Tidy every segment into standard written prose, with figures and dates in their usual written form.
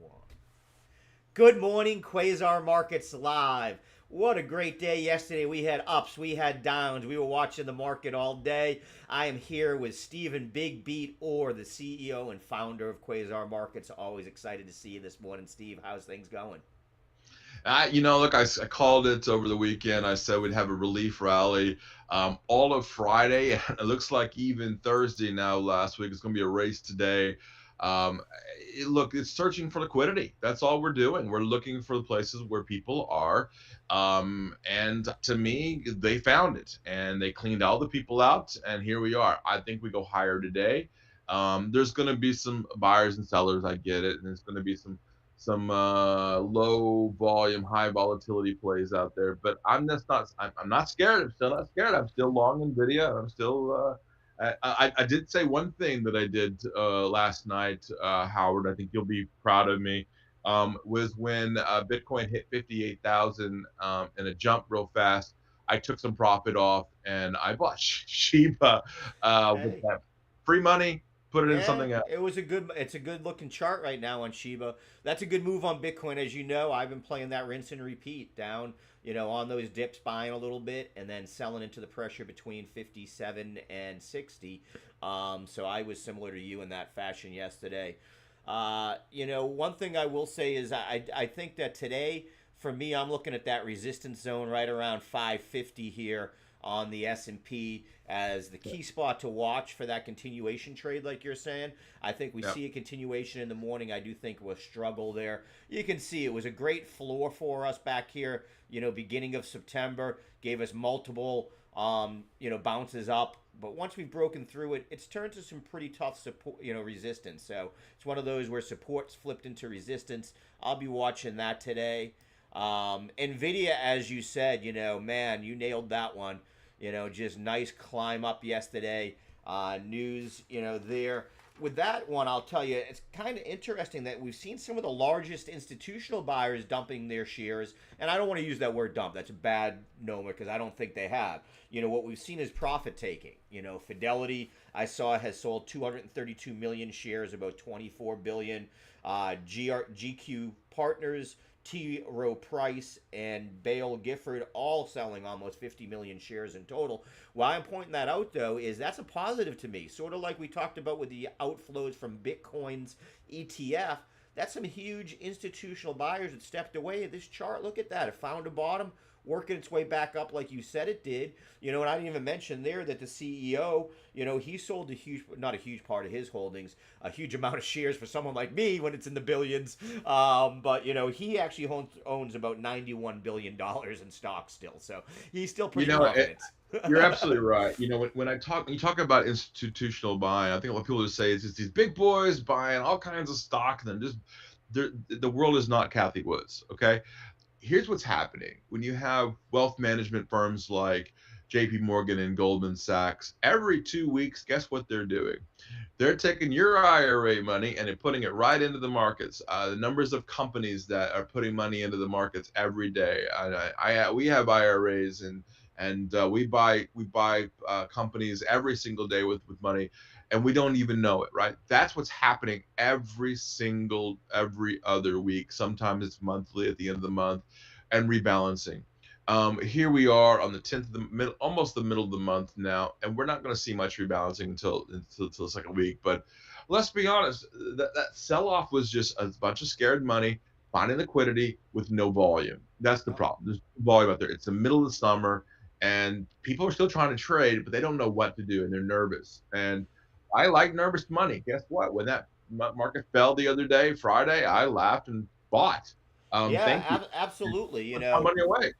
one. Good morning, Quasar Markets Live. What a great day yesterday. We had ups, we had downs. We were watching the market all day. I am here with Stephen Big Beat Orr, the CEO and founder of Quasar Markets. Always excited to see you this morning, Steve. How's things going? Look, I called it over the weekend. I said we'd have a relief rally all of Friday. It looks like even Thursday now. Last week it's going to be a race today. Look, it's searching for liquidity. That's all we're doing. We're looking for the places where people are. And to me, they found it and they cleaned all the people out. And here we are. I think we go higher today. There's going to be some buyers and sellers. I get it. And there's going to be some low volume, high volatility plays out there. But I'm just not. I'm not scared. I'm still not scared. I'm still long Nvidia. I'm still. I did say one thing that I did last night, Howard. I think you'll be proud of me. Was when Bitcoin hit 58,000 and it jumped real fast. I took some profit off and I bought Shiba with Hey. that free money. Put it in Yeah, something else. it's a good looking chart right now on Shiba. That's a good move on Bitcoin, as you know. I've been playing that rinse and repeat down, on those dips, buying a little bit and then selling into the pressure between 57 and 60. So I was similar to you in that fashion yesterday. One thing I will say is I think that today, for me, I'm looking at that resistance zone right around 550 here on the S&P as the key spot to watch for that continuation trade, like you're saying. I think we Yeah. see a continuation in the morning. I do think we'll struggle there. You can see it was a great floor for us back here, beginning of September, gave us multiple, bounces up. But once we've broken through it, it's turned to some pretty tough support, resistance. So it's one of those where support's flipped into resistance. I'll be watching that today. Nvidia, as you said, man, you nailed that one. Just nice climb up yesterday. News, there. With that one, I'll tell you, it's kind of interesting that we've seen some of the largest institutional buyers dumping their shares. And I don't want to use that word dump. That's a bad nomer because I don't think they have. What we've seen is profit taking. Fidelity, I saw, has sold 232 million shares, about 24 billion. GQ Partners, T. Rowe Price, and Bale Gifford all selling almost 50 million shares in total. Why I'm pointing that out, though, is that's a positive to me. Sort of like we talked about with the outflows from Bitcoin's ETF. That's some huge institutional buyers that stepped away. This chart, look at that. It found a bottom, working its way back up like you said it did. And I didn't even mention there that the CEO, he sold not a huge part of his holdings, a huge amount of shares for someone like me when it's in the billions. But, he actually owns about $91 billion in stock still. So he's still You pretty know, it, confident. You're absolutely right. When you talk about institutional buying, I think what people just say is it's these big boys buying all kinds of stock, and then just the world is not Kathy Woods. Okay, here's what's happening when you have wealth management firms like J.P. Morgan and Goldman Sachs. Every 2 weeks, guess what they're doing? They're taking your IRA money and they're putting it right into the markets. The numbers of companies that are putting money into the markets every day. We have IRAs and we buy companies every single day with money, and we don't even know it. Right? That's what's happening every other week. Sometimes it's monthly at the end of the month, and rebalancing. Here we are on the 10th of the middle, almost the middle of the month now, and we're not going to see much rebalancing until the second week. But let's be honest, that sell off was just a bunch of scared money finding liquidity with no volume. That's the Yep. problem. There's no volume out there. It's the middle of the summer, and people are still trying to trade, but they don't know what to do, and they're nervous. And I like nervous money. Guess what? When that market fell the other day, Friday, I laughed and bought. Yeah, Thank you. absolutely. Put my money away.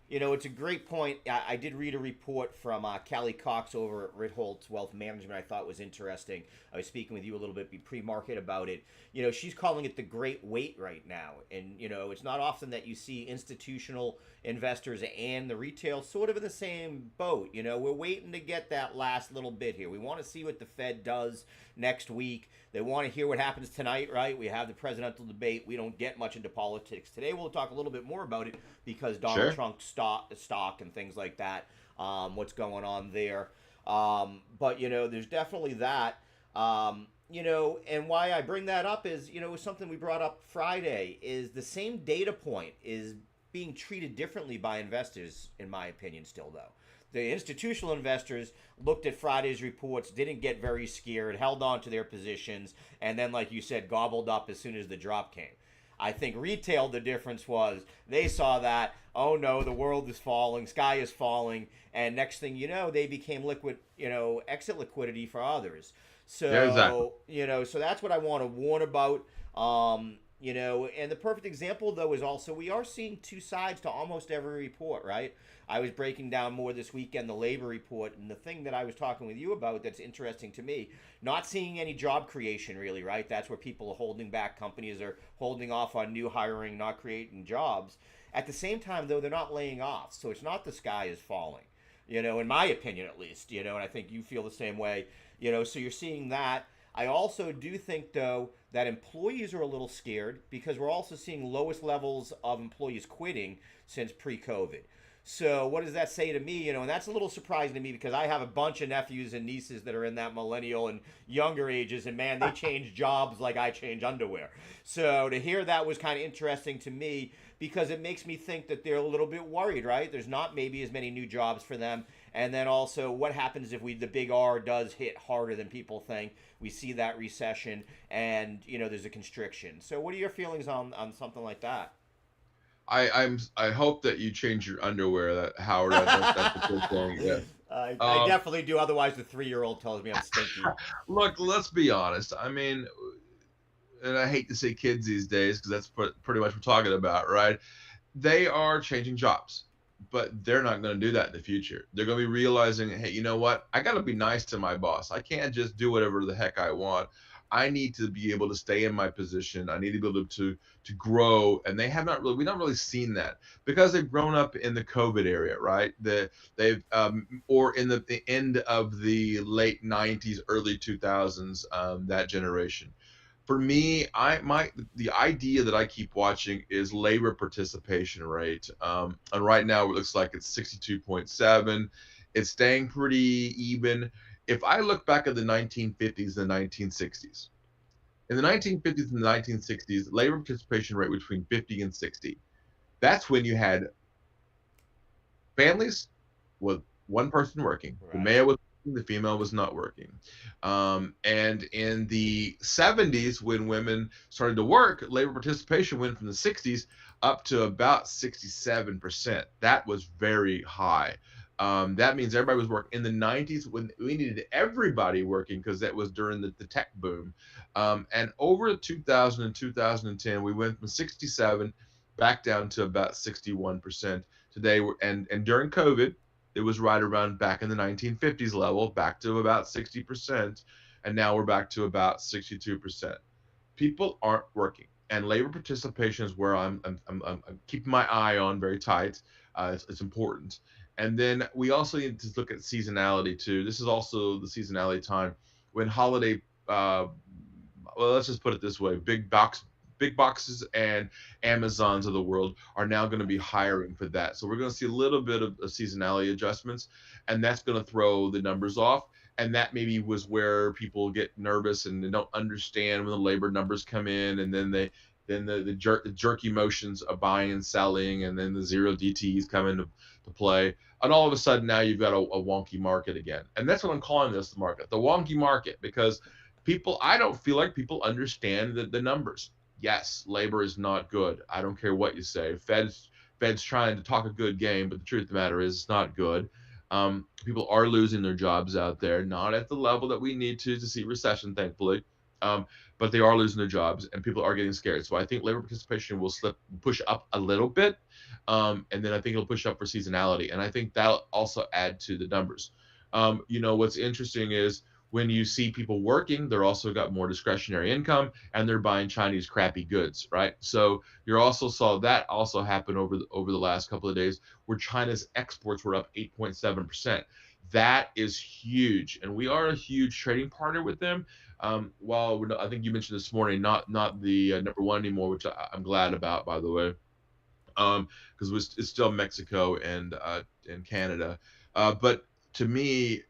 It's a great point. I did read a report from Callie Cox over at Ritholtz Wealth Management. I thought was interesting. I was speaking with you a little bit pre-market about it. She's calling it the great wait right now, and it's not often that you see institutional investors and the retail sort of in the same boat. We're waiting to get that last little bit here. We want to see what the Fed does next week. They want to hear what happens tonight, right? We have the presidential debate. We don't get much into politics today. We'll talk a little bit more about it because Donald Sure. Trump's stock and things like that. What's going on there? But there's definitely that. and why I bring that up is, it was something we brought up Friday, is the same data point is being treated differently by investors, in my opinion, still, though. The institutional investors looked at Friday's reports, didn't get very scared, held on to their positions, and then, like you said, gobbled up as soon as the drop came. I think retail, the difference was they saw that, oh no, the world is falling, sky is falling, and next thing you know, they became liquid, exit liquidity for others. Yeah, exactly. So that's what I want to warn about. And the perfect example though is also we are seeing two sides to almost every report, right? I was breaking down more this weekend the labor report, and the thing that I was talking with you about that's interesting to me, not seeing any job creation really, right? That's where people are holding back. Companies are holding off on new hiring, not creating jobs. At the same time, though, they're not laying off, so it's not the sky is falling. In my opinion at least. And I think you feel the same way. So you're seeing that. I also do think, though, that employees are a little scared because we're also seeing lowest levels of employees quitting since pre-COVID. So what does that say to me? And that's a little surprising to me because I have a bunch of nephews and nieces that are in that millennial and younger ages, and man, they change jobs like I change underwear. So to hear that was kind of interesting to me because it makes me think that they're a little bit worried, right? There's not maybe as many new jobs for them. And then also, what happens if the big R does hit harder than people think? We see that recession, and there's a constriction. So, what are your feelings on something like that? I hope that you change your underwear, that Howard. That's a good thing. Yeah. I Um, definitely do. Otherwise, the 3-year-old tells me I'm stinky. Look, let's be honest. I mean, and I hate to say kids these days because that's pretty much what we're talking about, right? They are changing jobs, but they're not going to do that in the future. They're going to be realizing, hey, you know what? I got to be nice to my boss. I can't just do whatever the heck I want. I need to be able to stay in my position. I need to be able to grow. And they have not really, we've not really seen that because they've grown up in the COVID area, right? They've or in the end of the late '90s, early 2000s, that generation. For me, the idea that I keep watching is labor participation rate, and right now it looks like it's 62.7. It's staying pretty even. If I look back at the 1950s and the 1960s, in the 1950s and the 1960s, labor participation rate between 50 and 60. That's when you had families with one person working. The Right. male was working, the female was not working. And in the 70s, when women started to work, labor participation went from the 60s up to about 67%. That was very high. That means everybody was working. In the 90s, when we needed everybody working because that was during the tech boom. And over 2000 and 2010, we went from 67 back down to about 61%. Today, and during COVID, it was right around back in the 1950s level, back to about 60%, and now we're back to about 62%. People aren't working, and labor participation is where I'm keeping my eye on very tight. It's important. And then we also need to look at seasonality too. This is also the seasonality time when holiday. Well, let's just put it this way: big boxes and Amazons of the world are now going to be hiring for that. So we're going to see a little bit of seasonality adjustments, and that's going to throw the numbers off. And that maybe was where people get nervous and they don't understand when the labor numbers come in, and then the jerky motions of buying and selling, and then the zero DTs come into to play. And all of a sudden now you've got a wonky market again. And that's what I'm calling this the market, the wonky market, because I don't feel like people understand the numbers. Yes, labor is not good. I don't care what you say. Fed's trying to talk a good game, but the truth of the matter is it's not good. People are losing their jobs out there, not at the level that we need to see recession, thankfully. Um, but they are losing their jobs, and people are getting scared. So I think labor participation will push up a little bit, and then I think it'll push up for seasonality, and I think that'll also add to the numbers. What's interesting is when you see people working, they're also got more discretionary income and they're buying Chinese crappy goods, right? So you also saw that also happen over the last couple of days where China's exports were up 8.7%. That is huge, and we are a huge trading partner with them. While I think you mentioned this morning, not the number one anymore, which I'm glad about, by the way, because it's still Mexico and Canada. But to me,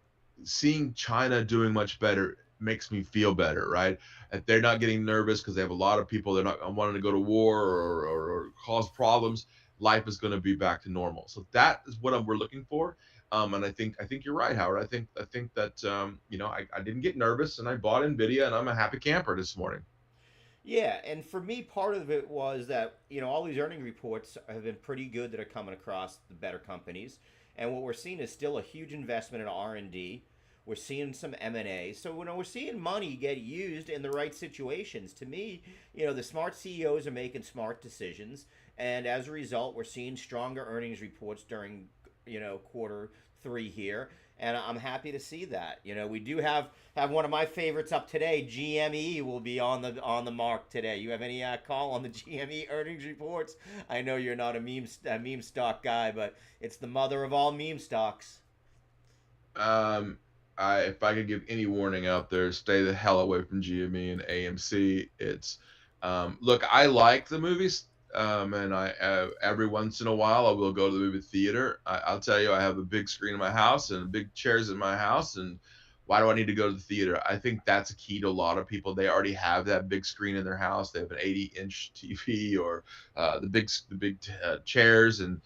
seeing China doing much better makes me feel better, right? If they're not getting nervous because they have a lot of people, they're not wanting to go to war or cause problems, life is going to be back to normal. So that is what we're looking for. And I think you're right, Howard. I think that I didn't get nervous and I bought Nvidia and I'm a happy camper this morning. Yeah, and for me, part of it was that all these earning reports have been pretty good that are coming across the better companies, and what we're seeing is still a huge investment in R&D. We're seeing some M&A, so we're seeing money get used in the right situations. To me, the smart CEOs are making smart decisions, and as a result, we're seeing stronger earnings reports during quarter three here, and I'm happy to see that. We do have one of my favorites up today. GME will be on the mark today. You have any call on the GME earnings reports? I know you're not a meme stock guy, but it's the mother of all meme stocks. Um, if I could give any warning out there, stay the hell away from GME and AMC. Look, I like the movies, and I every once in a while I will go to the movie theater. I'll tell you, I have a big screen in my house and big chairs in my house, and why do I need to go to the theater? I think that's a key to a lot of people. They already have that big screen in their house. They have an 80-inch TV or the big chairs and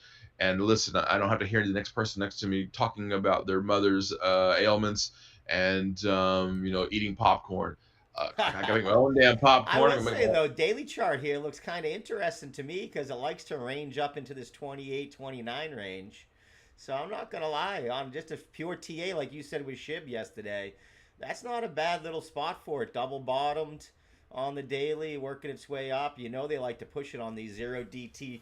listen. I don't have to hear the next person next to me talking about their mother's ailments and eating popcorn. I gotta make my own damn I popcorn. I will can make say my own. though, daily chart here looks kind of interesting to me because it likes to range up into this 28, 29 range. So I'm not gonna lie, on just a pure TA like you said with Shib yesterday, that's not a bad little spot for it. Double bottomed on the daily, working its way up. They like to push it on these zero DT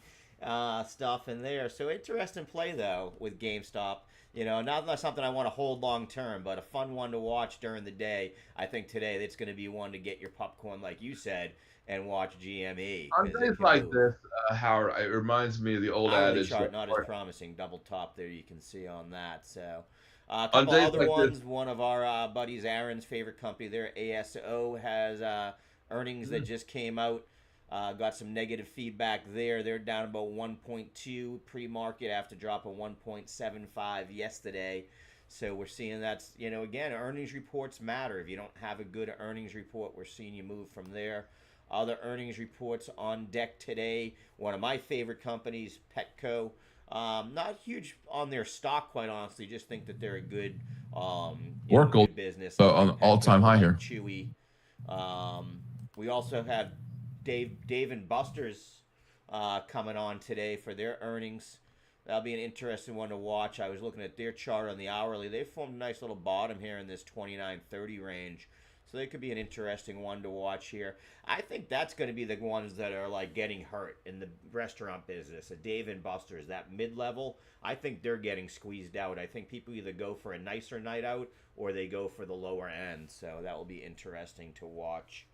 stuff in there. So interesting play though with GameStop. Not something I want to hold long term, but a fun one to watch during the day. I think today that's going to be one to get your popcorn, like you said, and watch GME On because it days can like move. this, Howard, it reminds me of the old Hourly adage chart that not as promising. Double top there you can see on that. So a on couple days other like this. ones. One of our buddies, Aaron's favorite company there, ASO, has earnings that just came out. Got some negative feedback there. They're down about 1.2 pre-market after dropping 1.75 yesterday. So we're seeing that's, again, earnings reports matter. If you don't have a good earnings report, we're seeing you move from there. Other earnings reports on deck today. One of my favorite companies, Petco. Not huge on their stock, quite honestly. Just think that they're a Oracle good business. I on like all-time Petco. I high like here. Chewy. We also have Dave and Buster's coming on today for their earnings. That'll be an interesting one to watch. I was looking at their chart on the hourly. They formed a nice little bottom here in this 29.30 range. So they could be an interesting one to watch here. I think that's going to be the ones that are like getting hurt in the restaurant business. A Dave and Buster's, that mid-level, I think they're getting squeezed out. I think people either go for a nicer night out or they go for the lower end. So that will be interesting to watch.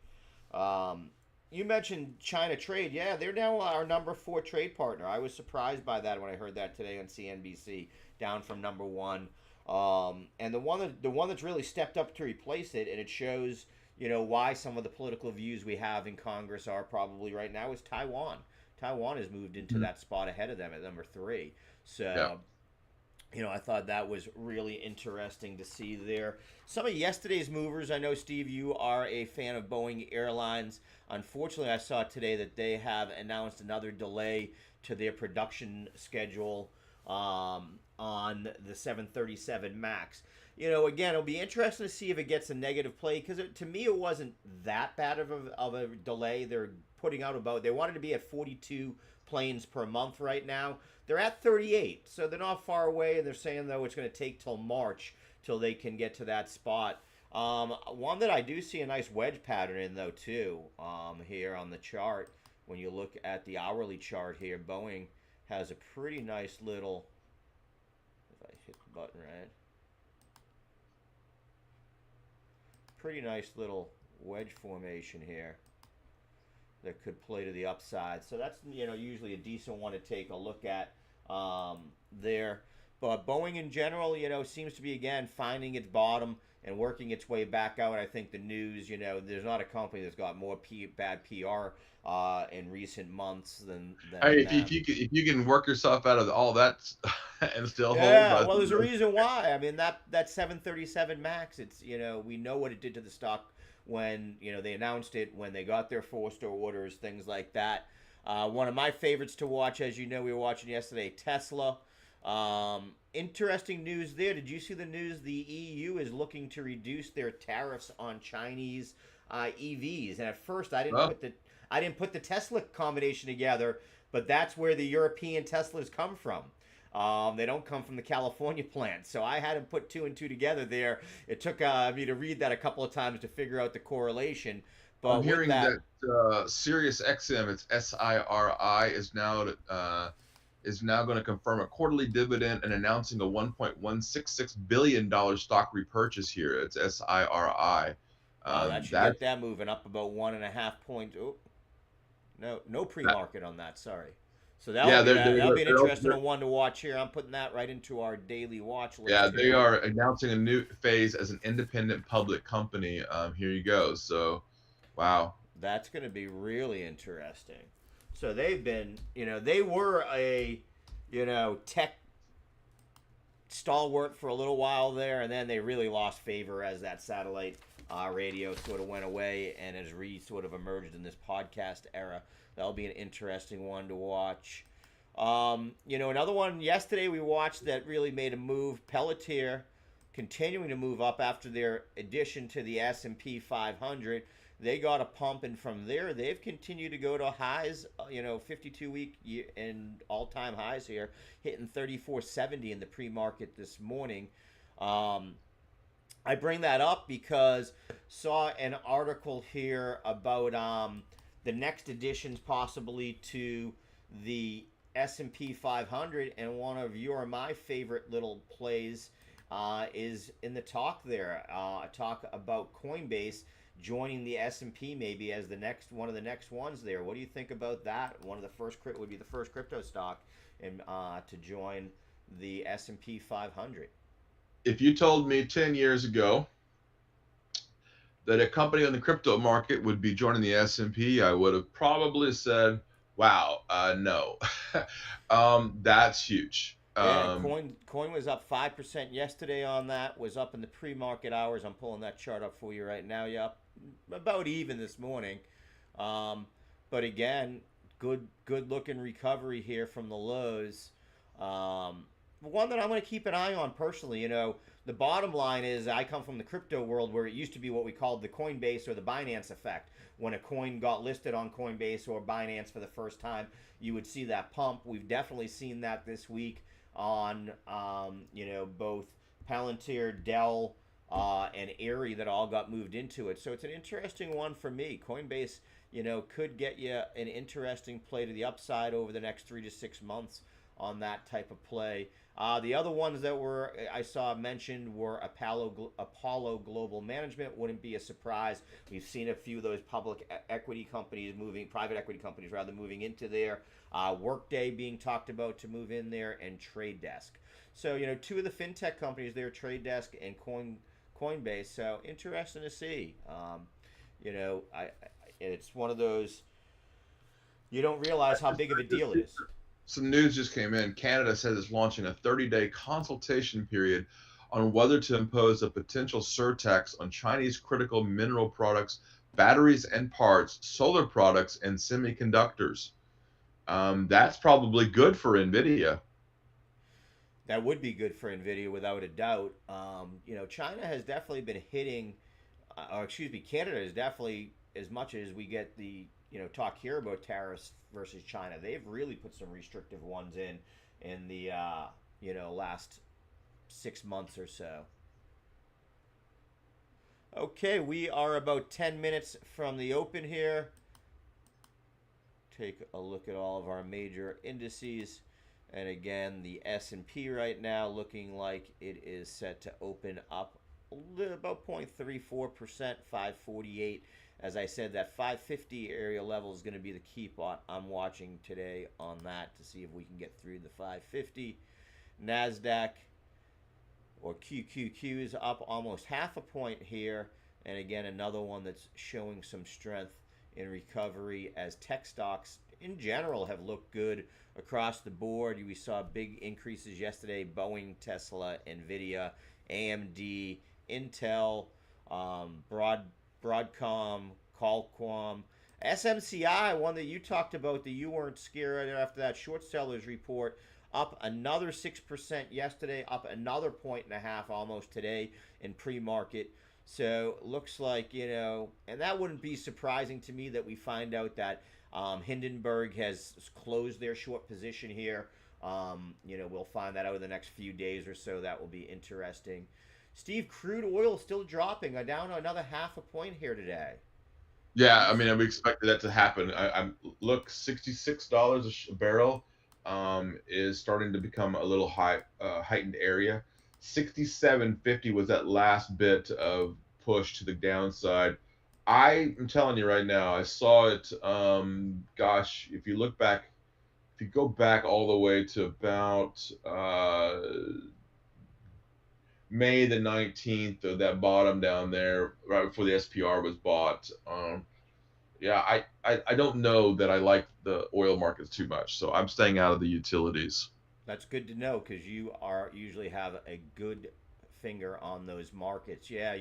You mentioned China trade. Yeah, they're now our number 4 trade partner. I was surprised by that when I heard that today on CNBC, down from number 1. And the one that's really stepped up to replace it, and it shows why some of the political views we have in Congress are probably right now is Taiwan. Taiwan has moved into Mhm. that spot ahead of them at number 3. Yeah. So I thought that was really interesting to see there. Some of yesterday's movers, I know, Steve, you are a fan of Boeing Airlines. Unfortunately, I saw today that they have announced another delay to their production schedule on the 737 MAX. Again, it'll be interesting to see if it gets a negative play because to me, it wasn't that bad of a delay. They're putting out they wanted to be at 42 planes per month right now. They're at 38, so they're not far away, and they're saying, though, it's going to take till March till they can get to that spot. One that I do see a nice wedge pattern in, though, too, here on the chart. When you look at the hourly chart here, Boeing has a pretty nice little, if I hit the button right, pretty nice little wedge formation here that could play to the upside. So that's usually a decent one to take a look at there. But Boeing in general, seems to be again finding its bottom and working its way back out. I think the news, there's not a company that's got more bad PR in recent months than Hey, them. if you can work yourself out of all that and still hold, Yeah, well, there's a reason why. I mean, that 737 Max, it's, we know what it did to the stock when, they announced it, when they got their forced orders, things like that. One of my favorites to watch, as you know, we were watching yesterday, Tesla. Interesting news there. Did you see the news? The EU is looking to reduce their tariffs on Chinese EVs. And at first, I didn't put the Tesla combination together, but that's where the European Teslas come from. They don't come from the California plant. So I had to put two and two together there. It took me to read that a couple of times to figure out the correlation. But I'm hearing that Sirius XM, it's SIRI, is now going to confirm a quarterly dividend and announcing a $1.166 billion stock repurchase here. It's SIRI. That should get that moving up about 1.5 points. Oh, no pre-market on that. Sorry. So that'll be an interesting one to watch here. I'm putting that right into our daily watch list. Yeah, they are announcing a new phase as an independent public company. Here you go. So, wow. That's going to be really interesting. So they've been, they were a, tech stalwart for a little while there, and then they really lost favor as that satellite radio sort of went away and has sort of emerged in this podcast era. That'll be an interesting one to watch. Another one yesterday we watched that really made a move, Pelletier, continuing to move up after their addition to the S&P 500. They got a pump, and from there, they've continued to go to highs, 52-week and all-time highs here, hitting 34.70 in the pre-market this morning. I bring that up because saw an article here about the next additions possibly to the S&P 500, and one of your or my favorite little plays is in the talk there. Talk about Coinbase joining the S&P maybe as one of the next ones there. What do you think about that? Would be the first crypto stock to join the S&P 500. If you told me 10 years ago that a company on the crypto market would be joining the S&P, I would have probably said, wow, no. That's huge. Yeah, coin was up 5% yesterday on that, was up in the pre-market hours. I'm pulling that chart up for you right now. Yeah, up about even this morning. But again, good looking recovery here from the lows. One that I'm going to keep an eye on personally. The bottom line is I come from the crypto world where it used to be what we called the Coinbase or the Binance effect. When a coin got listed on Coinbase or Binance for the first time, you would see that pump. We've definitely seen that this week on, both Palantir, Dell, and Aerie that all got moved into it. So it's an interesting one for me. Coinbase, could get you an interesting play to the upside over the next 3 to 6 months on that type of play. The other ones that I saw mentioned were Apollo Global Management. Wouldn't be a surprise. We've seen a few of those private equity companies moving into there. Workday being talked about to move in there, and Trade Desk. So, two of the fintech companies there, Trade Desk and Coinbase. So interesting to see. It's one of those, you don't realize how big of a deal it is. Some news just came in. Canada says it's launching a 30-day consultation period on whether to impose a potential surtax on Chinese critical mineral products, batteries and parts, solar products, and semiconductors. That's probably good for NVIDIA. That would be good for NVIDIA without a doubt. China has definitely been hitting, Canada is definitely, as much as we get the talk here about tariffs versus China, they've really put some restrictive ones in the last 6 months or so. Okay, we are about 10 minutes from the open here. Take a look at all of our major indices, and again, the S&P right now looking like it is set to open up about 0.34%, 548. As I said, that 550 area level is going to be the key pot I'm watching today on that to see if we can get through the 550. NASDAQ or QQQ is up almost half a point here. And again, another one that's showing some strength in recovery as tech stocks in general have looked good across the board. We saw big increases yesterday: Boeing, Tesla, Nvidia, AMD, Intel, Broadcom, Qualcomm, SMCI, one that you talked about that you weren't scared after that short sellers report, up another 6% yesterday, up another point and a half almost today in pre-market. So looks like, and that wouldn't be surprising to me that we find out that Hindenburg has closed their short position here. We'll find that out in the next few days or so. That will be interesting. Steve, crude oil still dropping, down another half a point here today. Yeah, I mean, we expected that to happen. I'm look, $66 a barrel is starting to become a little heightened area. 67.50 was that last bit of push to the downside. I am telling you right now, I saw it. Gosh, if you look back, if you go back all the way to about May the 19th, of that bottom down there, right before the SPR was bought. Yeah, I don't know that I like the oil markets too much, so I'm staying out of the utilities. That's good to know because you usually have a good finger on those markets. Yeah,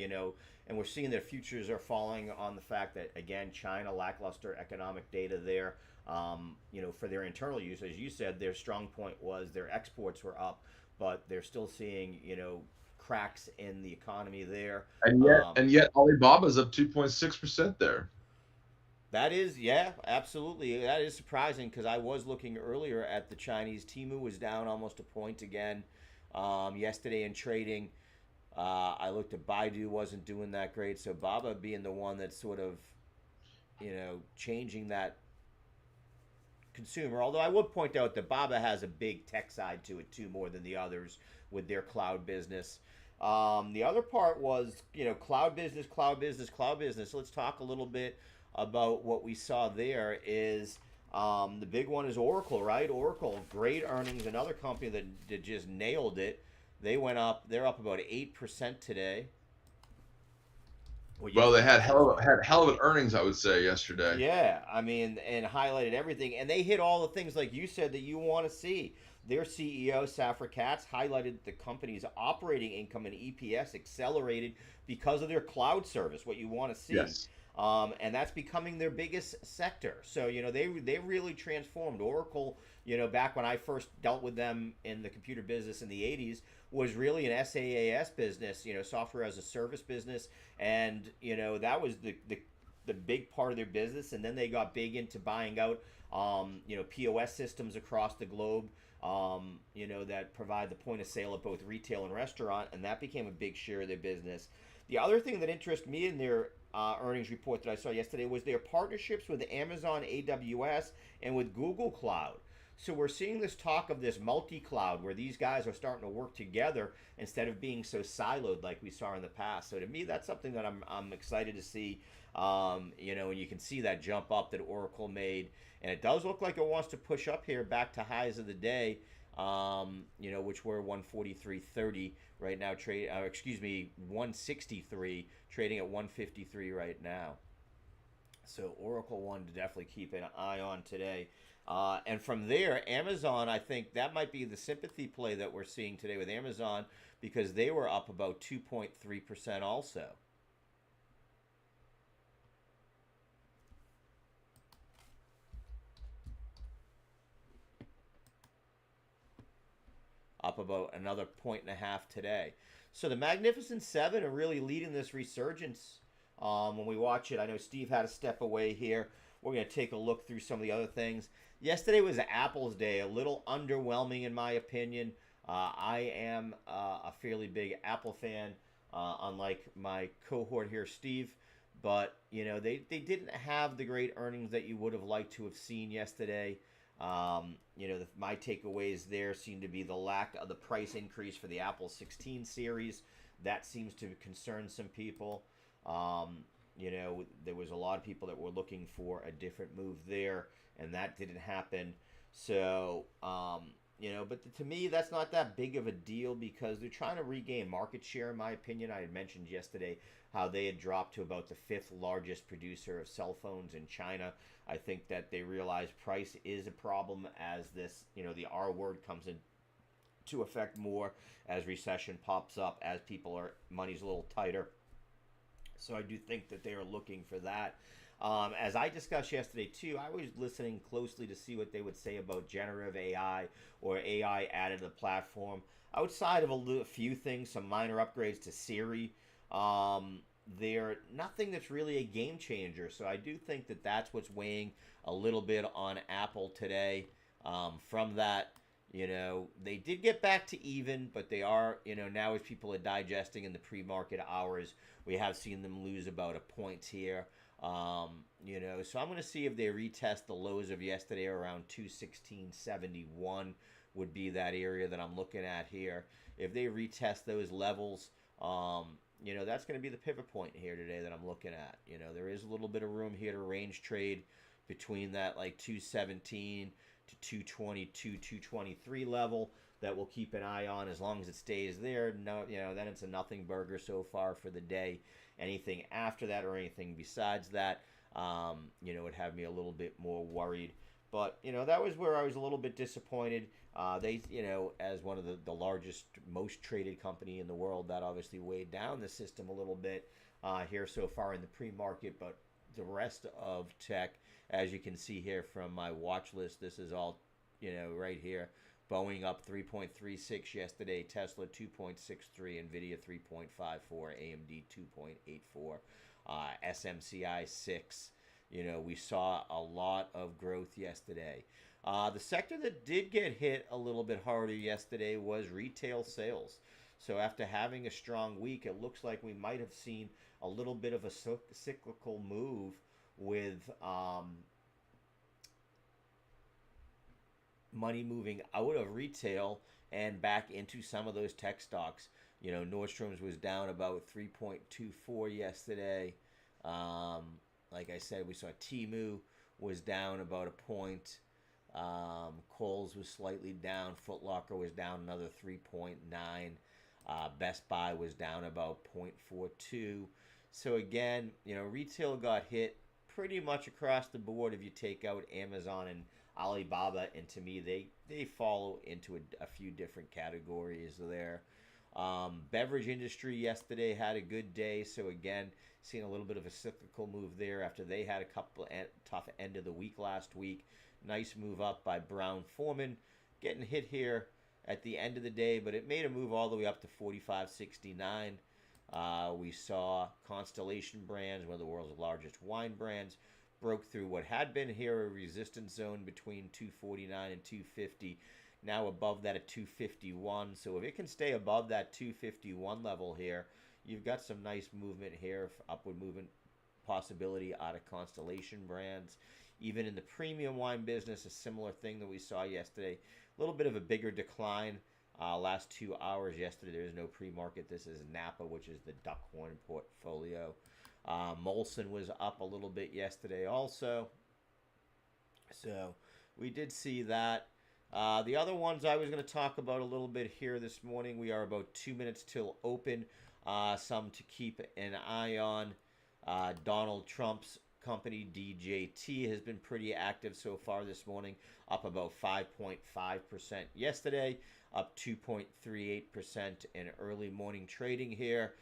and we're seeing that futures are falling on the fact that again, China lackluster economic data there. For their internal use, as you said, their strong point was their exports were up, but they're still seeing cracks in the economy there. And yet Alibaba's up 2.6% there. That is, yeah, absolutely. That is surprising because I was looking earlier at the Chinese. Temu was down almost a point again yesterday in trading. I looked at Baidu, wasn't doing that great. So Baba being the one that's sort of, changing that consumer. Although I would point out that Baba has a big tech side to it too, more than the others with their cloud business. The other part was, cloud business, cloud business, cloud business. Let's talk a little bit about what we saw there is the big one is Oracle, right? Oracle, great earnings, another company that just nailed it. They're up about 8% today. Well, they had hell of an earnings, I would say, yesterday. Yeah, I mean, and highlighted everything, and they hit all the things like you said that you want to see. Their CEO Safra Katz highlighted the company's operating income and EPS accelerated because of their cloud service. What you want to see. Yes. And that's becoming their biggest sector. So they really transformed Oracle. Back when I first dealt with them in the computer business in the '80s, was really an SaaS business. Software as a service business, and that was the big part of their business. And then they got big into buying out POS systems across the globe. That provide the point of sale at both retail and restaurant, and that became a big share of their business. The other thing that interested me in their earnings report that I saw yesterday was their partnerships with Amazon AWS and with Google Cloud. So we're seeing this talk of this multi-cloud where these guys are starting to work together instead of being so siloed like we saw in the past. So to me, that's something that I'm excited to see. And you can see that jump up that Oracle made, and it does look like it wants to push up here back to highs of the day. Which were 143.30 right now. 163, trading at 153 right now. So Oracle one to definitely keep an eye on today. And from there, Amazon, I think that might be the sympathy play that we're seeing today with Amazon because they were up about 2.3% also. Up about another point and a half today. So the Magnificent Seven are really leading this resurgence when we watch it. I know Steve had to step away here. We're going to take a look through some of the other things. Yesterday was Apple's day, a little underwhelming in my opinion. I am a fairly big Apple fan, unlike my cohort here, Steve. But, they didn't have the great earnings that you would have liked to have seen yesterday. My takeaways there seem to be the lack of the price increase for the Apple 16 series. That seems to concern some people. There was a lot of people that were looking for a different move there, and that didn't happen. So, But to me, that's not that big of a deal because they're trying to regain market share, in my opinion. I had mentioned yesterday how they had dropped to about the fifth largest producer of cell phones in China. I think that they realize price is a problem as this, the R word comes in to affect more as recession pops up, as money's a little tighter. So I do think that they are looking for that. As I discussed yesterday too, I was listening closely to see what they would say about generative AI or AI added to the platform. Outside of a few things, some minor upgrades to Siri, they're nothing that's really a game changer. So I do think that that's what's weighing a little bit on Apple today. From that, they did get back to even, but they are, now as people are digesting in the pre-market hours, we have seen them lose about a point here. So I'm going to see if they retest the lows of yesterday around 216.71 would be that area that I'm looking at here. If they retest those levels, that's going to be the pivot point here today that I'm looking at. There is a little bit of room here to range trade between that like 217 to 222, 223 level that we'll keep an eye on as long as it stays there. No, then it's a nothing burger so far for the day. Anything after that or anything besides that, would have me a little bit more worried. But, that was where I was a little bit disappointed. They, as one of the largest, most traded company in the world, that obviously weighed down the system a little bit here so far in the pre-market. But the rest of tech, as you can see here from my watch list, this is all, right here. Boeing up 3.36 yesterday, Tesla 2.63, Nvidia 3.54, AMD 2.84, SMCI 6. We saw a lot of growth yesterday. The sector that did get hit a little bit harder yesterday was retail sales. So after having a strong week, it looks like we might have seen a little bit of a cyclical move with money moving out of retail and back into some of those tech stocks. Nordstrom's was down about 3.24 yesterday. Like I said, we saw Temu was down about a point. Kohl's was slightly down. Foot Locker was down another 3.9. Best Buy was down about 0.42. So again, retail got hit pretty much across the board if you take out Amazon and Alibaba, and to me, they fall into a few different categories there. Beverage industry yesterday had a good day, so again, seeing a little bit of a cyclical move there after they had a couple tough end of the week last week. Nice move up by Brown-Forman, getting hit here at the end of the day, but it made a move all the way up to 45.69. We saw Constellation Brands, one of the world's largest wine brands, broke through what had been here a resistance zone between 249 and 250, now above that at 251. So if it can stay above that 251 level here, you've got some nice movement here, upward movement possibility out of Constellation Brands. Even in the premium wine business, a similar thing that we saw yesterday, a little bit of a bigger decline last 2 hours yesterday. There is no pre-market. This is Napa, which is the Duckhorn portfolio. Molson was up a little bit yesterday also. So we did see that. The other ones I was going to talk about a little bit here this morning. We are about 2 minutes till open. Some to keep an eye on. Donald Trump's company, DJT, has been pretty active so far this morning, up about 5.5% yesterday, up 2.38% in early morning trading here.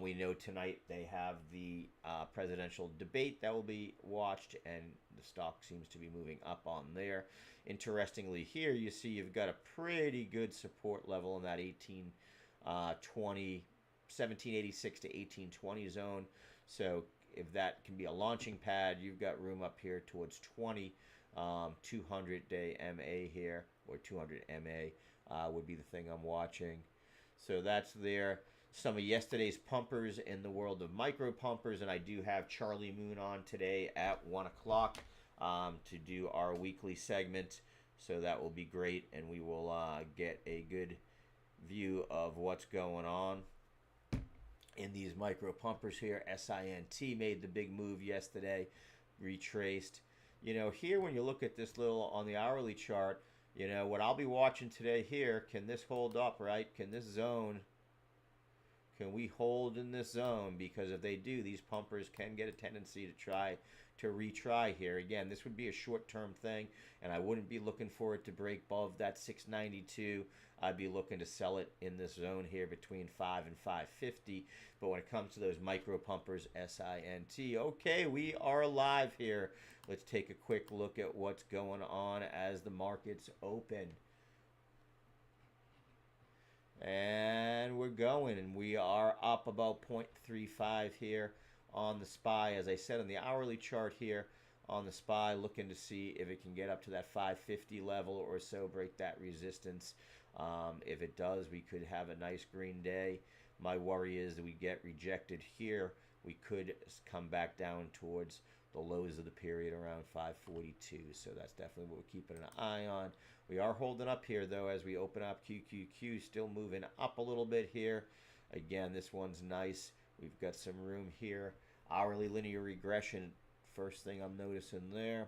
We know tonight they have the presidential debate that will be watched, and the stock seems to be moving up on there. Interestingly, here you see you've got a pretty good support level in that 1786 to 1820 zone. So if that can be a launching pad, you've got room up here towards 20. 200-day MA here, or 200 MA would be the thing I'm watching. So that's there. Some of yesterday's pumpers in the world of micro pumpers, and I do have Charlie Moon on today at 1 o'clock to do our weekly segment. So that will be great, and we will get a good view of what's going on in these micro pumpers here. SINT made the big move yesterday, retraced. Here when you look at this little on the hourly chart, You know, what I'll be watching today here, can this hold up, right? Can this zone, can we hold in this zone? Because if they do, these pumpers can get a tendency to retry here. Again, this would be a short-term thing, and I wouldn't be looking for it to break above that 692. I'd be looking to sell it in this zone here between 5 and 550. But when it comes to those micro pumpers, SINT, okay, we are live here. Let's take a quick look at what's going on as the markets open. And we're going, and we are up about 0.35 here on the SPY. As I said on the hourly chart here on the SPY, looking to see if it can get up to that 550 level or so, break that resistance. If it does, we could have a nice green day. My worry is that we get rejected here. We could come back down towards the lows of the period around 542. So that's definitely what we're keeping an eye on. We are holding up here, though, as we open up QQQ, still moving up a little bit here. Again, this one's nice. We've got some room here. Hourly linear regression, first thing I'm noticing there.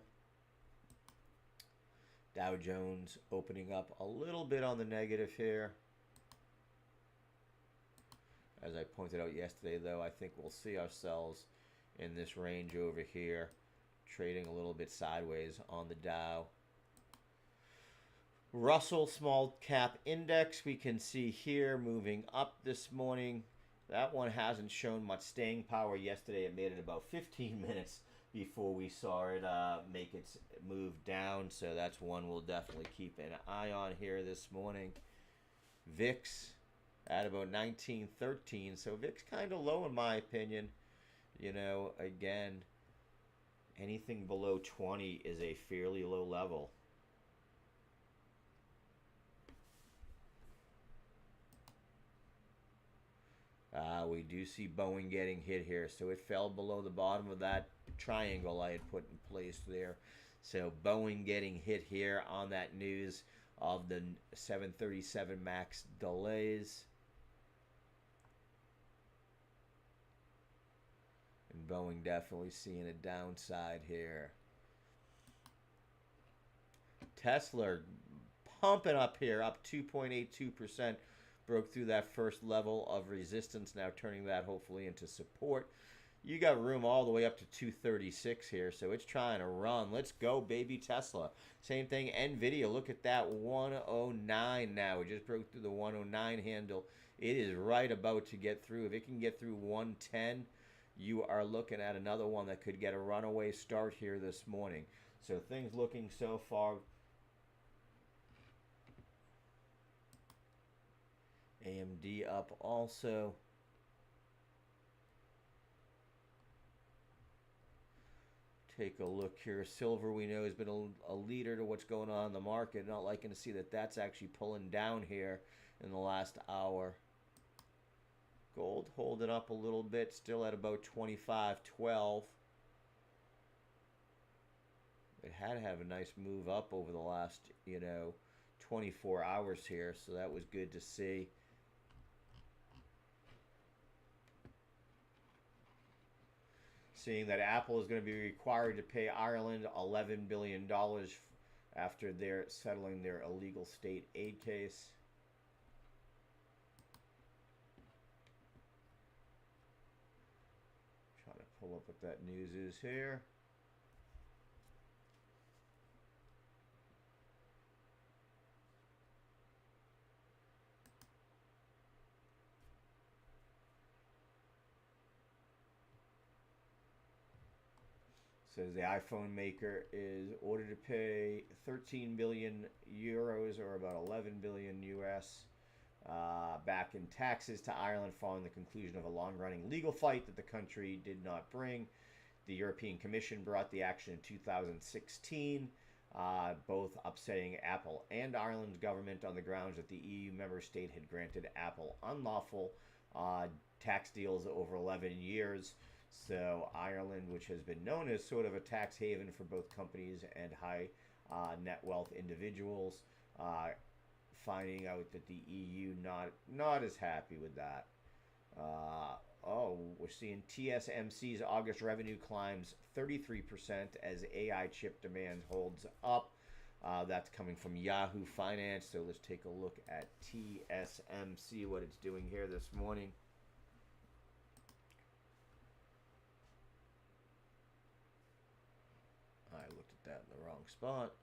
Dow Jones opening up a little bit on the negative here. As I pointed out yesterday, though, I think we'll see ourselves in this range over here, trading a little bit sideways on the Dow. Russell small cap index, we can see here moving up this morning. That one hasn't shown much staying power yesterday. It made it about 15 minutes before we saw it make its move down. So that's one we'll definitely keep an eye on here this morning. VIX at about 1913. So VIX kind of low in my opinion. You know, again, anything below 20 is a fairly low level. We do see Boeing getting hit here. So it fell below the bottom of that triangle I had put in place there. So Boeing getting hit here on that news of the 737 MAX delays. And Boeing definitely seeing a downside here. Tesla pumping up here, up 2.82%. Broke through that first level of resistance, now turning that hopefully into support. You got room all the way up to 236 here, so it's trying to run. Let's go, baby Tesla. Same thing, NVIDIA. Look at that 109 now. We just broke through the 109 handle. It is right about to get through. If it can get through 110, you are looking at another one that could get a runaway start here this morning. So things looking so far. AMD up also. Take a look here. Silver, we know, has been a leader to what's going on in the market. Not liking to see that that's actually pulling down here in the last hour. Gold holding up a little bit, still at about 25.12. It had to have a nice move up over the last, 24 hours here, so that was good to see. Seeing that Apple is going to be required to pay Ireland $11 billion after they're settling their illegal state aid case. Trying to pull up what that news is here. Says the iPhone maker is ordered to pay 13 billion euros, or about 11 billion US, back in taxes to Ireland following the conclusion of a long-running legal fight that the country did not bring. The European Commission brought the action in 2016, both upsetting Apple and Ireland's government on the grounds that the EU member state had granted Apple unlawful tax deals over 11 years. So Ireland, which has been known as sort of a tax haven for both companies and high net wealth individuals, finding out that the EU not as happy with that. We're seeing TSMC's August revenue climbs 33% as AI chip demand holds up. That's coming from Yahoo Finance. So let's take a look at TSMC, what it's doing here this morning. I looked at that in the wrong spot.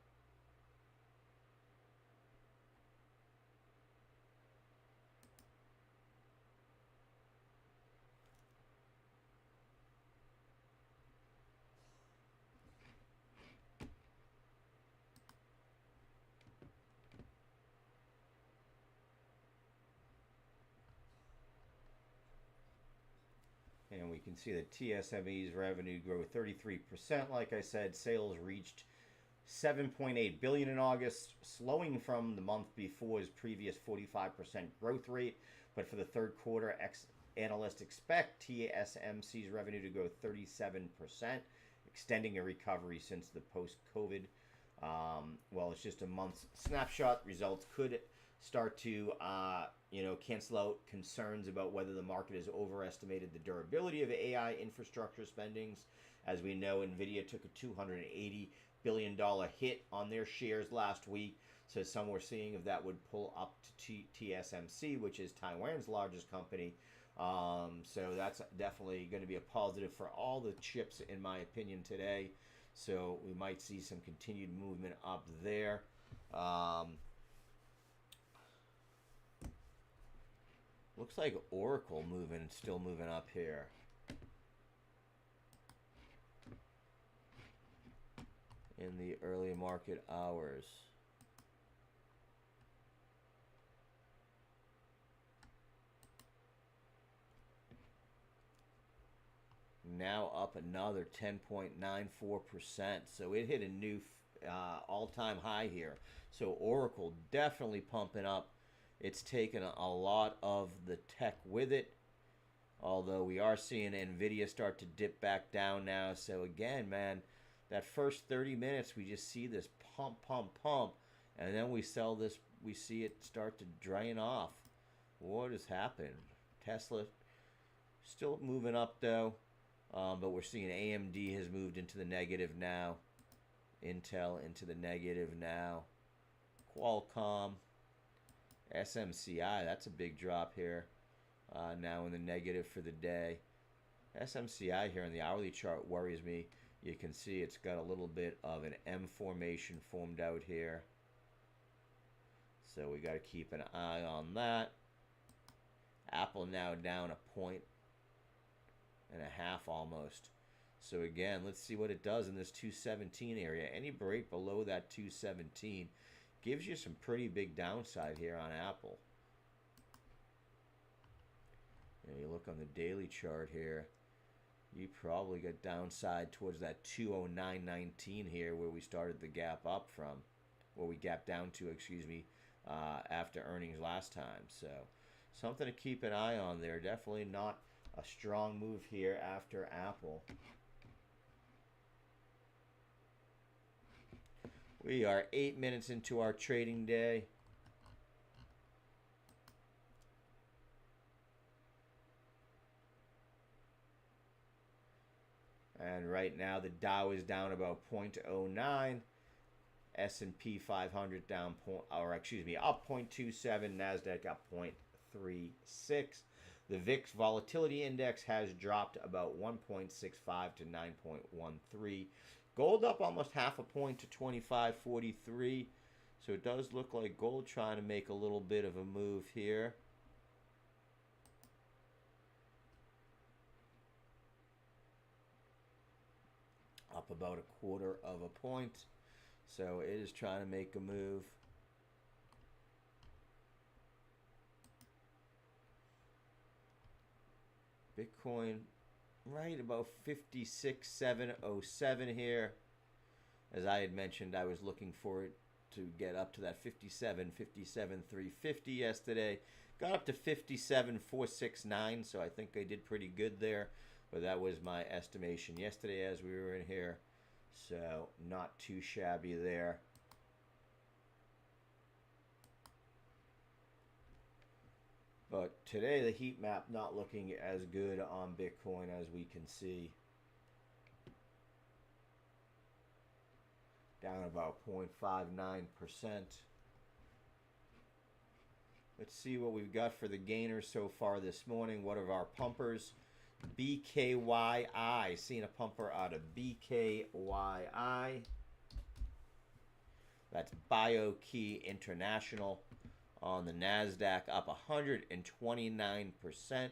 And we can see that TSME's revenue grew 33%. Like I said, sales reached 7.8 billion in August, slowing from the month before's previous 45% growth rate. But for the third quarter, analysts expect TSMC's revenue to grow 37%, extending a recovery since the post-COVID. Well, it's just a month's snapshot. Results could start to cancel out concerns about whether the market has overestimated the durability of AI infrastructure spendings. As we know, Nvidia took a $280 billion hit on their shares last week, so some were seeing if that would pull up to TSMC, which is Taiwan's largest company. So that's definitely going to be a positive for all the chips, in my opinion, today. So we might see some continued movement up there. Looks like Oracle still moving up here. In the early market hours. Now up another 10.94%. So it hit a new all-time high here. So Oracle definitely pumping up. It's taken a lot of the tech with it, although we are seeing Nvidia start to dip back down now. So again, man, that first 30 minutes we just see this pump, and then we see it start to drain off. What has happened? Tesla still moving up though, but we're seeing AMD has moved into the negative now. Intel into the negative now. Qualcomm. SMCI, that's a big drop here. Now in the negative for the day. SMCI here on the hourly chart worries me. You can see it's got a little bit of an M formation formed out here. So we got to keep an eye on that. Apple now down 1.5 points almost. So again, let's see what it does in this 217 area. Any break below that 217 gives you some pretty big downside here on Apple. You look on the daily chart here, you probably got downside towards that 209.19 here where we started the gap up from, where we gapped down to, after earnings last time. So something to keep an eye on there. Definitely not a strong move here after Apple. We are 8 minutes into our trading day. And right now the Dow is down about 0.09. S&P 500 down up 0.27. Nasdaq up 0.36. The VIX volatility index has dropped about 1.65 to 9.13. Gold up almost half a point to 25.43. So it does look like gold trying to make a little bit of a move here. Up about 1/4 point. So it is trying to make a move. Bitcoin right about 56,707 here. As I had mentioned, I was looking for it to get up to that 57,350 yesterday. Got up to 57,469, so I think I did pretty good there. But that was my estimation yesterday as we were in here. So not too shabby there. But today the heat map not looking as good on Bitcoin as we can see. down about 0.59%. Let's see what we've got for the gainers so far this morning. What are our pumpers? BKYI, seeing a pumper out of BKYI. That's BioKey International on the NASDAQ, up 129%.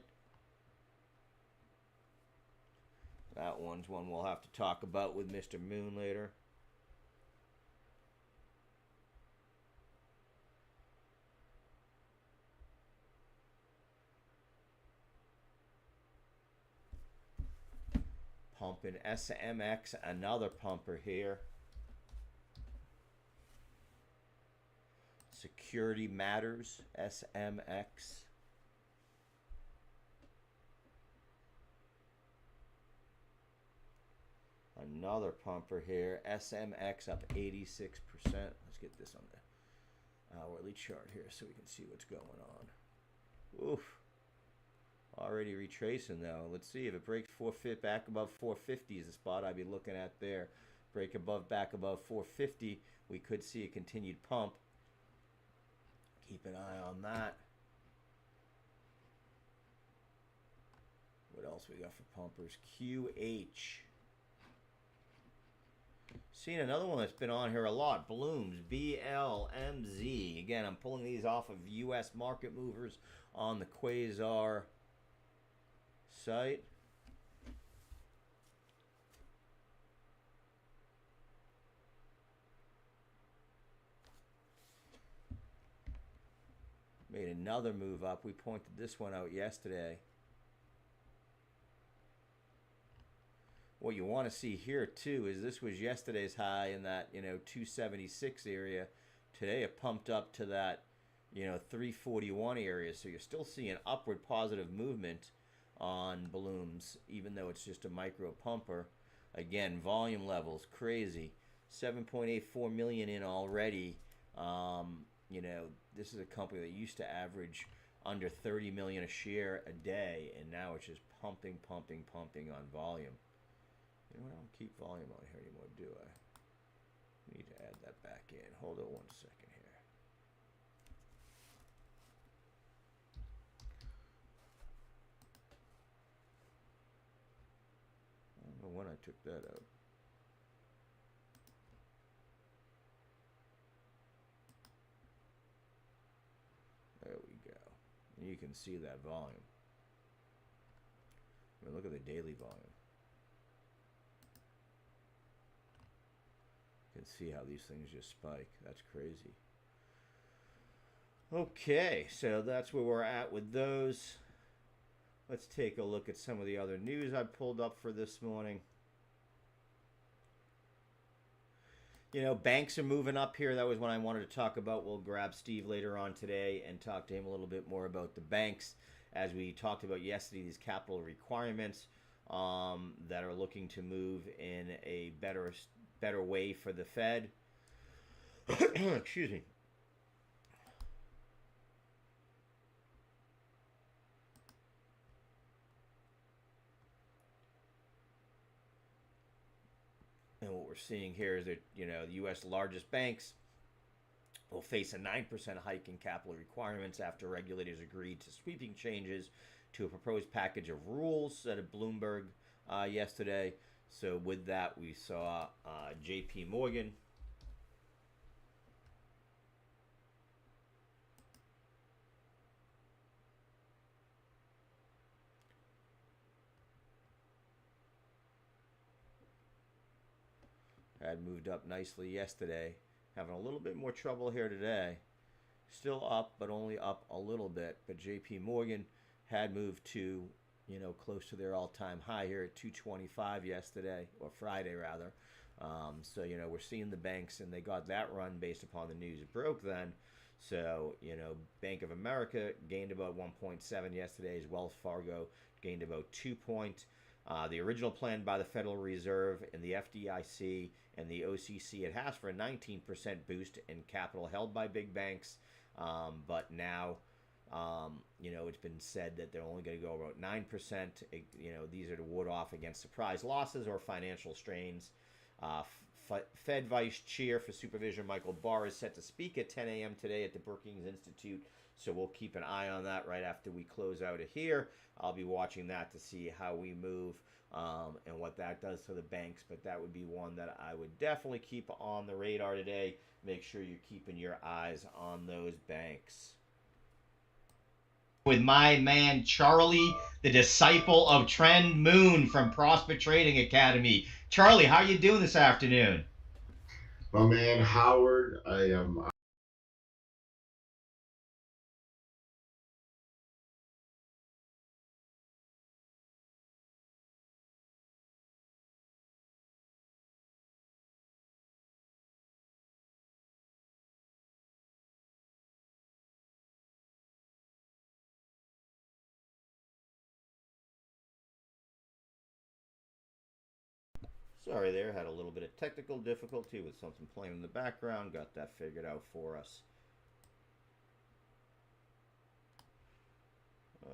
That one's one we'll have to talk about with Mr. Moon later. Pumping SMX, another pumper here. Security Matters, SMX. Another pumper here, SMX up 86%. Let's get this on the hourly chart here so we can see what's going on. Oof. Already retracing though. Let's see if it breaks 450 back above 450 is the spot I'd be looking at there. Break above back above 450, we could see a continued pump. Keep an eye on that. What else we got for pumpers? QH. Seen another one that's been on here a lot. Blooms, BLMZ. Again, I'm pulling these off of U.S. market movers on the Quasar site. Made another move up. We pointed this one out yesterday. What you want to see here too is this was yesterday's high in that 276 area. Today it pumped up to that 341 area. So you're still seeing upward positive movement on Blooms, even though it's just a micro pumper. Again, volume levels crazy. 7.84 million in already. This is a company that used to average under 30 million a share a day, and now it's just pumping on volume. I don't keep volume on here anymore, do I? Need to add that back in. Hold on 1 second here. I don't know when I took that out. There we go. And you can see that volume. I mean, look at the daily volume. You can see how these things just spike. That's crazy. Okay, so that's where we're at with those. Let's take a look at some of the other news I pulled up for this morning. Banks are moving up here. That was what I wanted to talk about. We'll grab Steve later on today and talk to him a little bit more about the banks. As we talked about yesterday, these capital requirements that are looking to move in a better way for the Fed. Excuse me. And what we're seeing here is that, the U.S. largest banks will face a 9% hike in capital requirements after regulators agreed to sweeping changes to a proposed package of rules, said at Bloomberg yesterday. So with that, we saw J.P. Morgan had moved up nicely yesterday, having a little bit more trouble here today. Still up, but only up a little bit. But J.P. Morgan had moved to close to their all-time high here at 225 yesterday, or Friday rather. So we're seeing the banks, and they got that run based upon the news it broke then. So Bank of America gained about 1.7 yesterday. As Wells Fargo gained about 2 points. The original plan by the Federal Reserve and the FDIC and the OCC, it has for a 19% boost in capital held by big banks, but now it's been said that they're only going to go about 9%. These are to ward off against surprise losses or financial strains Fed Vice Chair for Supervision Michael Barr is set to speak at 10 a.m. today at the Brookings Institute. So we'll keep an eye on that right after we close out of here. I'll be watching that to see how we move and what that does to the banks. But that would be one that I would definitely keep on the radar today. Make sure you're keeping your eyes on those banks. With my man Charlie, the disciple of Trend Moon from Prosper Trading Academy. Charlie, how are you doing this afternoon? My man Howard, I am. Sorry there, had a little bit of technical difficulty with something playing in the background. Got that figured out for us.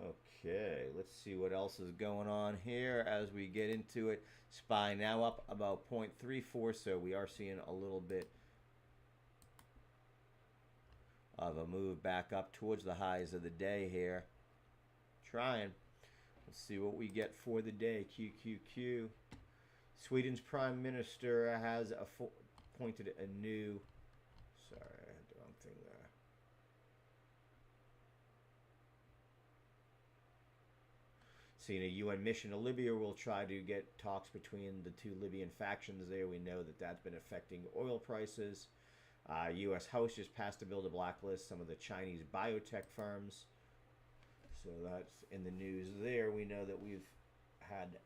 Okay, let's see what else is going on here as we get into it. SPY now up about 0.34, so we are seeing a little bit of a move back up towards the highs of the day here. Trying. Let's see what we get for the day. QQQ. Sweden's Prime Minister has appointed a new... Sorry, I had the wrong thing there. Seeing a UN mission to Libya will try to get talks between the two Libyan factions there. We know that that's been affecting oil prices. U.S. House just passed a bill to blacklist some of the Chinese biotech firms. So that's in the news there. We know that we've had,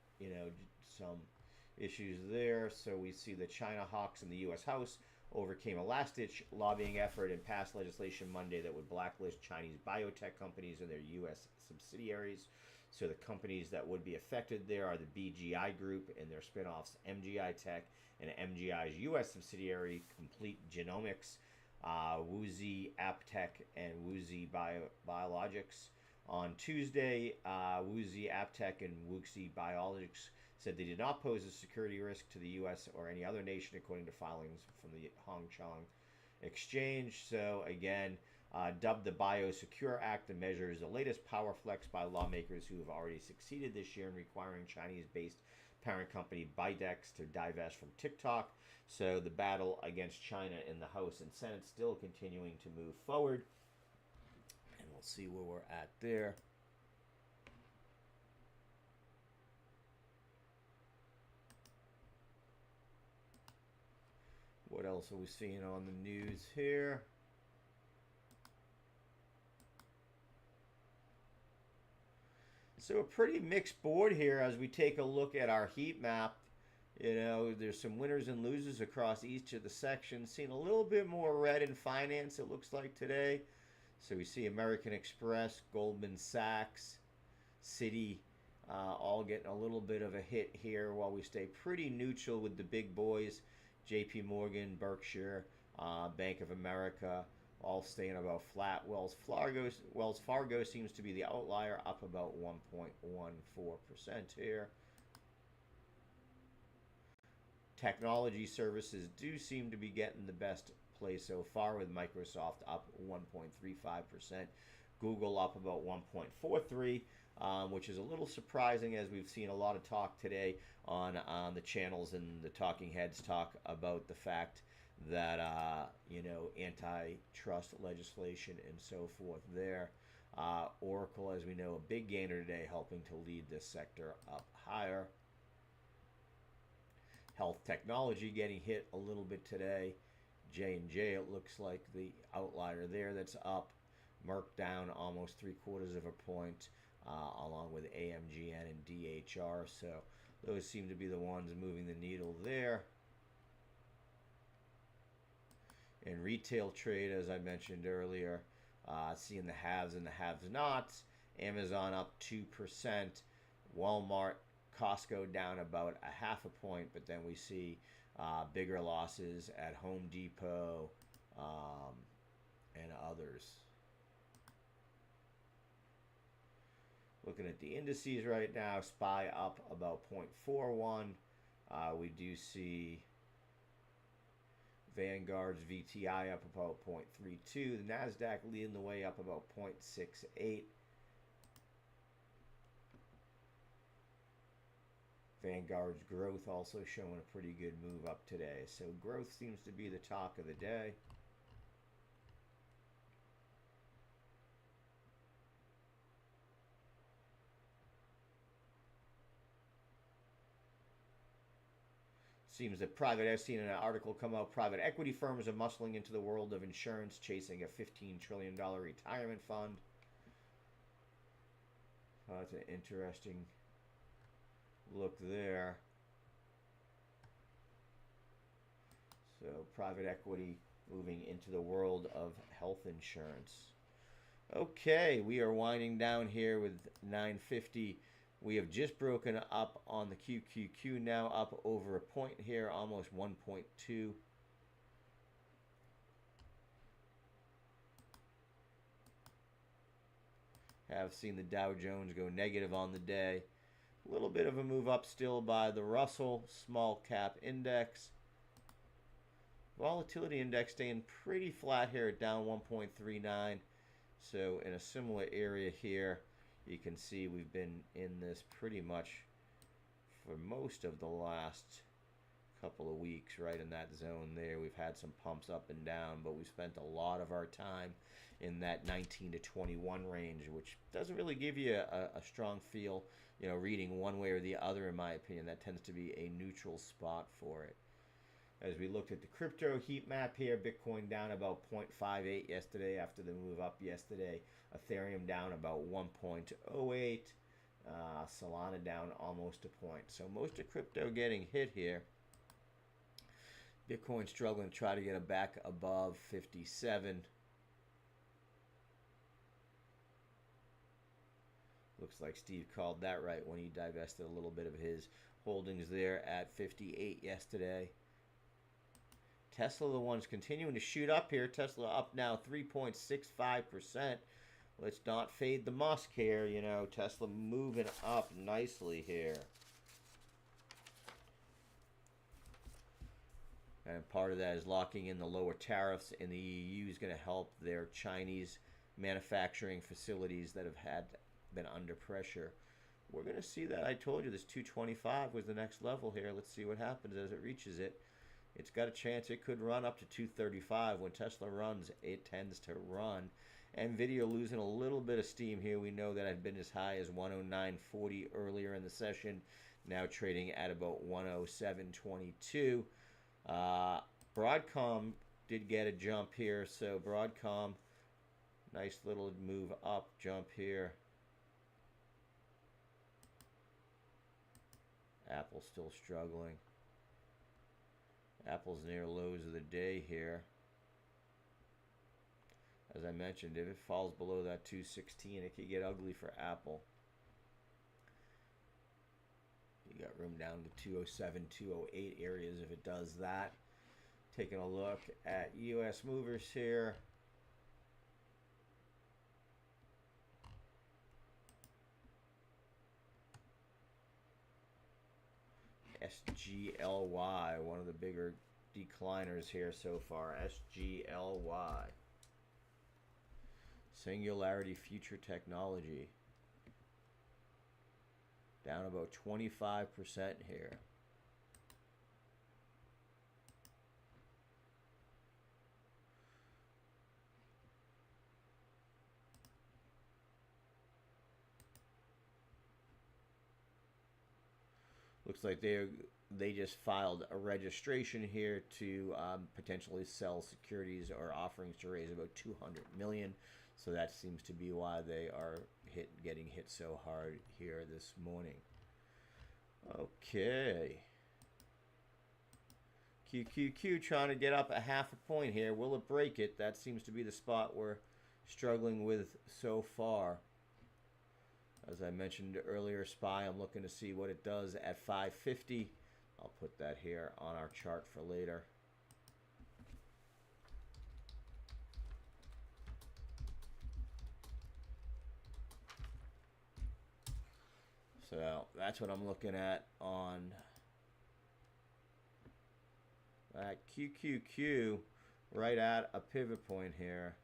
some issues there. So we see the China hawks in the U.S. House overcame a last-ditch lobbying effort and passed legislation Monday that would blacklist Chinese biotech companies and their U.S. subsidiaries. So the companies that would be affected there are the BGI Group and their spinoffs MGI Tech and MGI's U.S. subsidiary Complete Genomics, Wuxi Aptech, and Wuxi Biologics. On Tuesday, Wuxi Aptech and Wuxi Biologics said they did not pose a security risk to the U.S. or any other nation, according to filings from the Hong Kong Exchange. So again, dubbed the Biosecure Act, the measure is the latest power flex by lawmakers who have already succeeded this year in requiring Chinese-based parent company ByteX to divest from TikTok. So the battle against China in the House and Senate still continuing to move forward. And we'll see where we're at there. What else are we seeing on the news here? So a pretty mixed board here as we take a look at our heat map. There's some winners and losers across each of the sections. Seeing a little bit more red in finance, it looks like today. So we see American Express, Goldman Sachs, Citi, all getting a little bit of a hit here while we stay pretty neutral with the big boys. JP Morgan, Berkshire, Bank of America, all staying about flat. Wells Fargo seems to be the outlier, up about 1.14% here. Technology services do seem to be getting the best play so far, with Microsoft up 1.35%, Google up about 1.43%, which is a little surprising as we've seen a lot of talk today on the channels and the talking heads talk about the fact that antitrust legislation and so forth there. Oracle, as we know, a big gainer today, helping to lead this sector up higher. Health technology getting hit a little bit today. J&J, it looks like the outlier there, that's up. Merck down almost 0.75 of a point, along with AMGN and DHR. So those seem to be the ones moving the needle there. In retail trade, as I mentioned earlier, seeing the haves and the have-nots. Amazon up 2%. Walmart, Costco down about 0.5 point, but then we see bigger losses at Home Depot and others. Looking at the indices right now, SPY up about 0.41. We do see Vanguard's VTI up about 0.32. The NASDAQ leading the way up about 0.68. Vanguard's growth also showing a pretty good move up today. So growth seems to be the talk of the day. Seems that I've seen an article come out, private equity firms are muscling into the world of insurance, chasing a $15 trillion retirement fund. That's an interesting look there. So private equity moving into the world of health insurance. Okay, we are winding down here with 950. We have just broken up on the QQQ, now up over a point here, almost 1.2. Have seen the Dow Jones go negative on the day. A little bit of a move up still by the Russell Small Cap Index. Volatility Index staying pretty flat here at down 1.39. So in a similar area here, you can see we've been in this pretty much for most of the last couple of weeks, right in that zone there. We've had some pumps up and down, but we spent a lot of our time in that 19 to 21 range, which doesn't really give you a strong feel, you know, reading one way or the other, in my opinion. That tends to be a neutral spot for it. As we looked at the crypto heat map here, Bitcoin down about 0.58 yesterday after the move up yesterday. Ethereum down about 1.08. Solana down almost a point. So most of crypto getting hit here. Bitcoin struggling to try to get it back above 57. Looks like Steve called that right when he divested a little bit of his holdings there at 58 yesterday. Tesla, the one's continuing to shoot up here. Tesla up now 3.65%. Let's not fade the Musk here. You know, Tesla moving up nicely here. And part of that is locking in the lower tariffs, and the EU is going to help their Chinese manufacturing facilities that have been under pressure. We're going to see that. I told you this 225 was the next level here. Let's see what happens as it reaches it. It's got a chance it could run up to 235. When Tesla runs, it tends to run. NVIDIA losing a little bit of steam here. We know that had been as high as 109.40 earlier in the session. Now trading at about 107.22. Broadcom did get a jump here. So Broadcom, nice little move up, jump here. Apple still struggling. Apple's near lows of the day here. As I mentioned, if it falls below that 216, it could get ugly for Apple. You got room down to 207, 208 areas if it does that. Taking a look at U.S. movers here. SGLY, one of the bigger decliners here so far. SGLY. Singularity Future Technology. Down about 25% here. Looks like they just filed a registration here to potentially sell securities or offerings to raise about $200 million. So that seems to be why they are getting hit so hard here this morning. Okay. QQQ trying to get up a half a point here. Will it break it? That seems to be the spot we're struggling with so far. As I mentioned earlier, SPY, I'm looking to see what it does at 550. I'll put that here on our chart for later. So that's what I'm looking at on QQQ right at a pivot point here.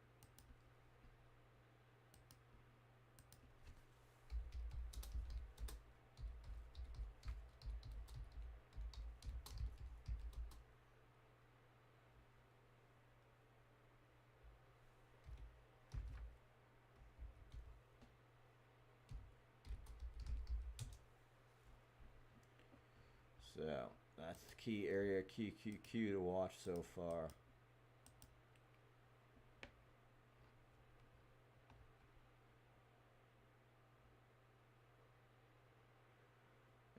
So that's the key area QQQ to watch so far.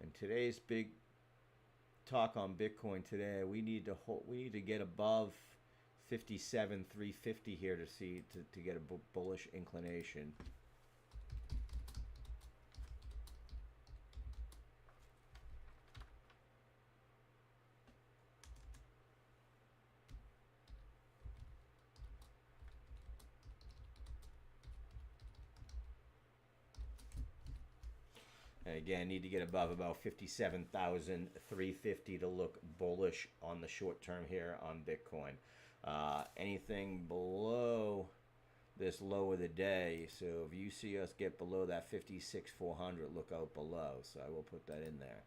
And today's big talk on Bitcoin today, we need to get above 57,350 here to get a bullish inclination. And again, need to get above about 57,350 to look bullish on the short term here on Bitcoin. Anything below this low of the day, so if you see us get below that 56,400, look out below. So I will put that in there.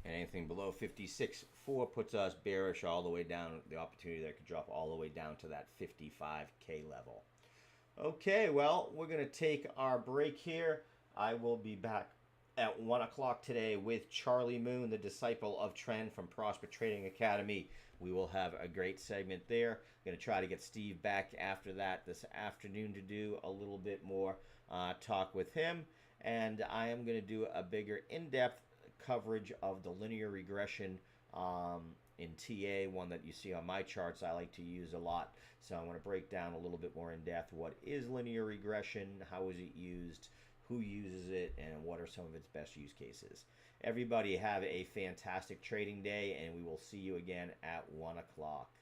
And anything below 56.4 puts us bearish all the way down. The opportunity there could drop all the way down to that 55K level. Okay, well, we're going to take our break here. I will be back at 1 o'clock today with Charlie Moon, the disciple of Trend from Prosper Trading Academy. We will have a great segment there. I'm going to try to get Steve back after that this afternoon to do a little bit more talk with him. And I am going to do a bigger in-depth coverage of the linear regression in TA, one that you see on my charts I like to use a lot. So I want to break down a little bit more in depth what is linear regression, how is it used, who uses it, and what are some of its best use cases. Everybody have a fantastic trading day, and we will see you again at 1 o'clock.